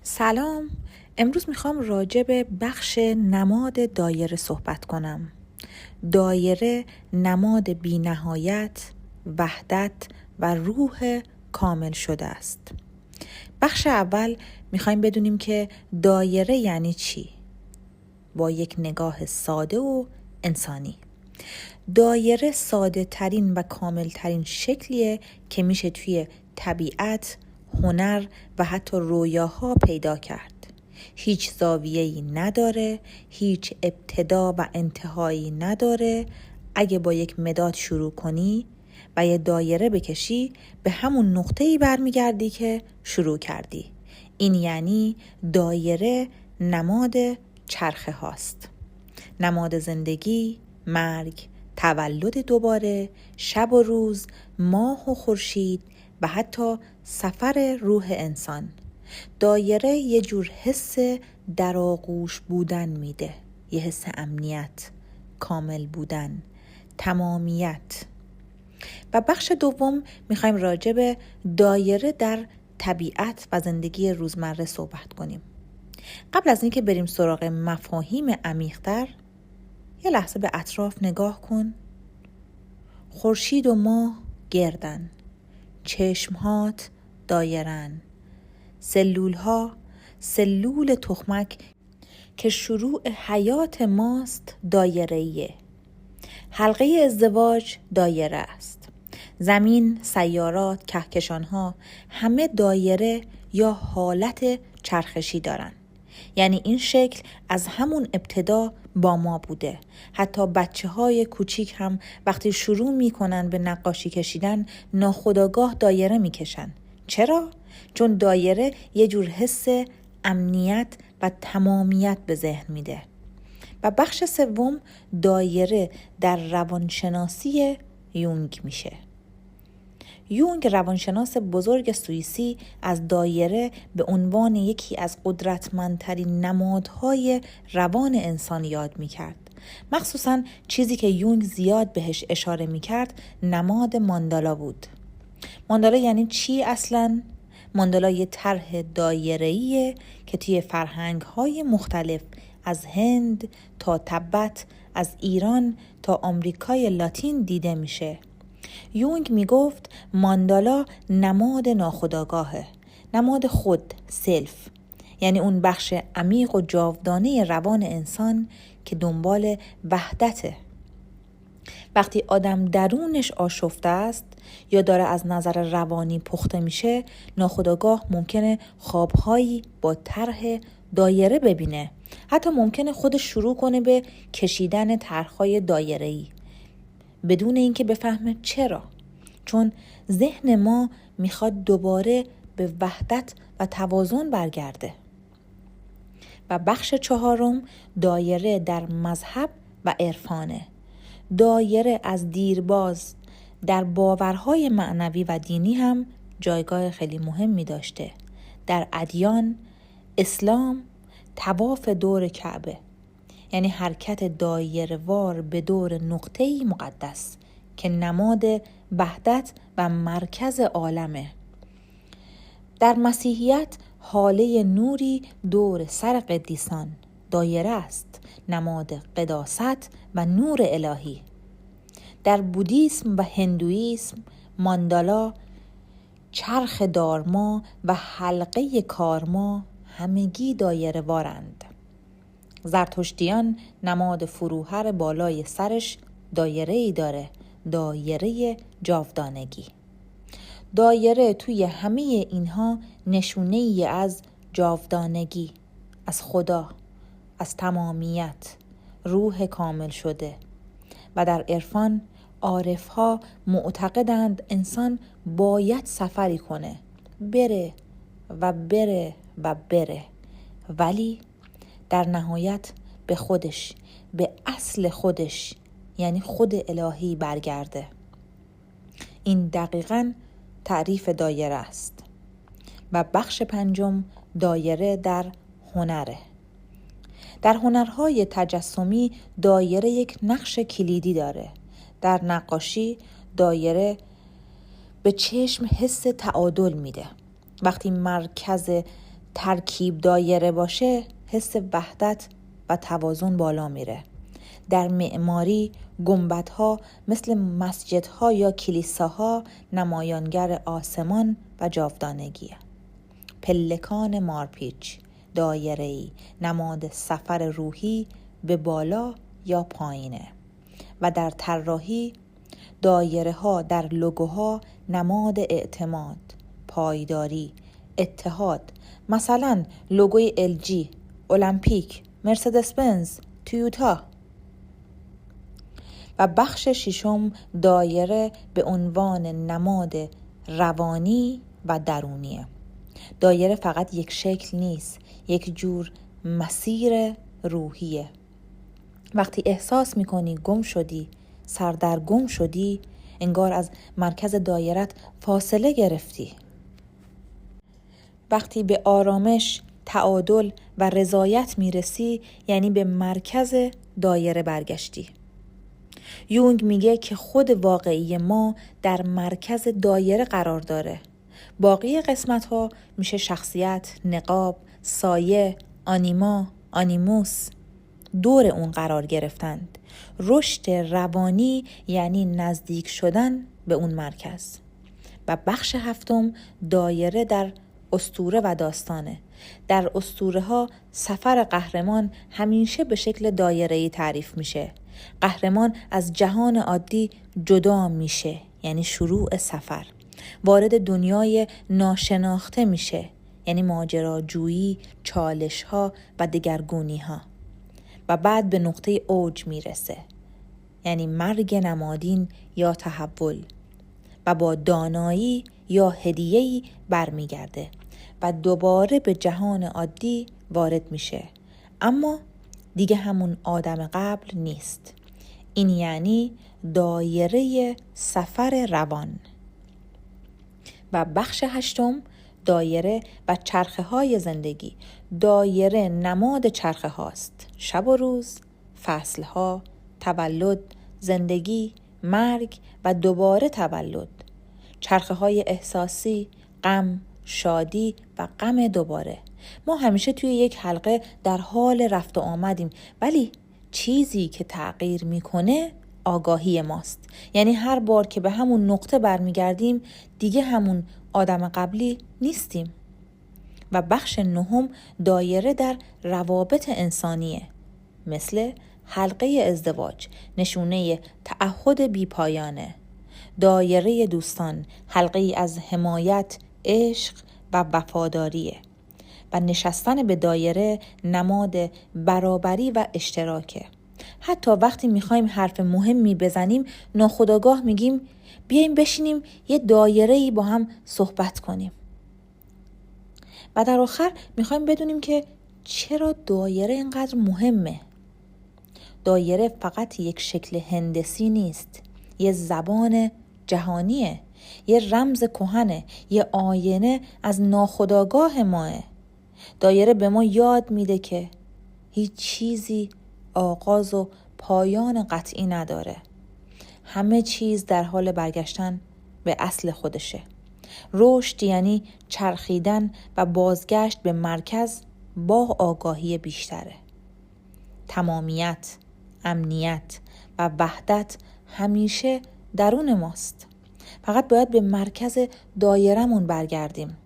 سلام. امروز میخوام راجع به بخش نماد دایره صحبت کنم. دایره نماد بی نهایت، وحدت و روح کامل شده است. بخش اول میخوایم بدونیم که دایره یعنی چی؟ با یک نگاه ساده و انسانی. دایره ساده ترین و کامل ترین شکلیه که میشه توی طبیعت، هنر و حتی رویاها پیدا کرد. هیچ زاویه‌ای نداره، هیچ ابتدا و انتهایی نداره. اگه با یک مداد شروع کنی و یه دایره بکشی به همون نقطه‌ای برمیگردی که شروع کردی. این یعنی دایره نماد چرخه هاست. نماد زندگی، مرگ، تولد دوباره، شب و روز، ماه و خورشید و حتی سفر روح انسان. دایره یه جور حس در آغوش بودن میده، یه حس امنیت، کامل بودن، تمامیت. و بخش دوم میخوایم راجع به دایره در طبیعت و زندگی روزمره صحبت کنیم. قبل از اینکه بریم سراغ مفاهیم عمیق‌تر، یه لحظه به اطراف نگاه کن. خورشید و ماه گردن، چشمهات دایرن، سلولها، سلول تخمک که شروع حیات ماست دایره‌ایه. حلقه ازدواج دایره است. زمین، سیارات، کهکشانها همه دایره یا حالت چرخشی دارن. یعنی این شکل از همون ابتدا با ما بوده. حتی بچه‌های کوچیک هم وقتی شروع میکنن به نقاشی کشیدن ناخودآگاه دایره میکشن. چرا؟ چون دایره یه جور حس امنیت و تمامیت به ذهن میده. و بخش سوم دایره در روانشناسی یونگ میشه. یونگ روانشناس بزرگ سوئیسی از دایره به عنوان یکی از قدرتمندترین نمادهای روان انسان یاد میکرد. مخصوصاً چیزی که یونگ زیاد بهش اشاره میکرد نماد ماندالا بود. ماندالا یعنی چی اصلاً؟ ماندالا یه طرح دایره‌ایه که توی فرهنگ‌های مختلف از هند تا تبت، از ایران تا آمریکای لاتین دیده میشه. یونگ میگفت ماندالا نماد ناخودآگاهه، نماد خود، سلف، یعنی اون بخش عمیق و جاودانه روان انسان که دنبال وحدته. وقتی آدم درونش آشفته است یا داره از نظر روانی پخته میشه، ناخودآگاه ممکنه خوابهایی با طرح دایره ببینه. حتی ممکنه خودش شروع کنه به کشیدن طرح‌های دایره‌ای بدون اینکه بفهمه چرا. چون ذهن ما میخواد دوباره به وحدت و توازن برگرده. و بخش چهارم دایره در مذهب و عرفانه. دایره از دیرباز در باورهای معنوی و دینی هم جایگاه خیلی مهمی داشته. در ادیان، اسلام، طواف دور کعبه، یعنی حرکت دایره‌وار به دور نقطه‌ای مقدس که نماد وحدت و مرکز عالمه. در مسیحیت حاله نوری دور سر قدیسان دایره است، نماد قداست و نور الهی. در بودیسم و هندویسم ماندالا، چرخ دارما و حلقه کارما همگی دایره وارند. زرتشتیان نماد فروهر بالای سرش دایره‌ای داره، دایره جاودانگی. دایره توی همه اینها نشونه‌ای از جاودانگی، از خدا، از تمامیت، روح کامل شده. و در عرفان عارف‌ها معتقدند انسان باید سفری کنه، بره و بره و بره، ولی در نهایت به خودش، به اصل خودش، یعنی خود الهی برگرده. این دقیقاً تعریف دایره است. و بخش پنجم دایره در هنره. در هنرهای تجسمی دایره یک نقش کلیدی داره. در نقاشی دایره به چشم حس تعادل میده. وقتی مرکز ترکیب دایره باشه حس وحدت و توازن بالا میره. در معماری گنبدها مثل مسجدها یا کلیساها نمایانگر آسمان و جاودانگیه. پلکان مارپیچ دایره‌ای نماد سفر روحی به بالا یا پایینه و در طراحی دایره ها در لوگوها نماد اعتماد، پایداری، اتحاد. مثلا لوگوی LG، المپیک، مرسدس بنز، تویوتا. و بخش ششم دایره به عنوان نماد روانی و درونیه. دایره فقط یک شکل نیست، یک جور مسیر روحیه. وقتی احساس میکنی گم شدی، سردرگم شدی، انگار از مرکز دایرت فاصله گرفتی. وقتی به آرامش، تعادل و رضایت میرسی، یعنی به مرکز دایره برگشتی. یونگ میگه که خود واقعی ما در مرکز دایره قرار داره. باقی قسمت ها میشه شخصیت، نقاب، سایه، آنیما، آنیموس، دور اون قرار گرفتند. رشد روانی یعنی نزدیک شدن به اون مرکز. و بخش هفتم دایره در اسطوره و داستانه. در اسطوره ها سفر قهرمان همیشه به شکل دایره‌ای تعریف میشه. قهرمان از جهان عادی جدا میشه، یعنی شروع سفر. وارد دنیای ناشناخته میشه، یعنی ماجراجویی، چالش‌ها و دگرگونی‌ها. و بعد به نقطه اوج میرسه، یعنی مرگ نمادین یا تحول. و با دانایی یا هدیه‌ای برمیگرده و دوباره به جهان عادی وارد میشه، اما دیگه همون آدم قبل نیست. این یعنی دایره سفر روان. و بخش هشتم دایره و چرخه های زندگی. دایره نماد چرخه هاست. شب و روز، فصل ها، تولد، زندگی، مرگ و دوباره تولد. چرخه های احساسی، غم، شادی و غم دوباره. ما همیشه توی یک حلقه در حال رفت و آمدیم، ولی چیزی که تغییر میکنه آگاهی ماست. یعنی هر بار که به همون نقطه برمیگردیم دیگه همون آدم قبلی نیستیم. و بخش نهم دایره در روابط انسانیه، مثل حلقه ازدواج، نشونه تعهد بی‌پایانه. دایره دوستان، حلقه ای از حمایت، عشق و وفاداریه. و نشستن به دایره نماد برابری و اشتراکه. حتی وقتی میخوایم حرف مهمی بزنیم ناخودآگاه میگیم بیایم بشینیم یه دایره‌ای با هم صحبت کنیم. و در آخر میخوایم بدونیم که چرا دایره اینقدر مهمه. دایره فقط یک شکل هندسی نیست، یه زبان جهانیه، یه رمز کهنه، یه آینه از ناخودآگاه ماه. دایره به ما یاد میده که هیچ چیزی آغاز و پایان قطعی نداره. همه چیز در حال برگشتن به اصل خودشه. رشد یعنی چرخیدن و بازگشت به مرکز با آگاهی بیشتره. تمامیت، امنیت و وحدت همیشه درون ماست. فقط باید به مرکز دایرمون برگردیم.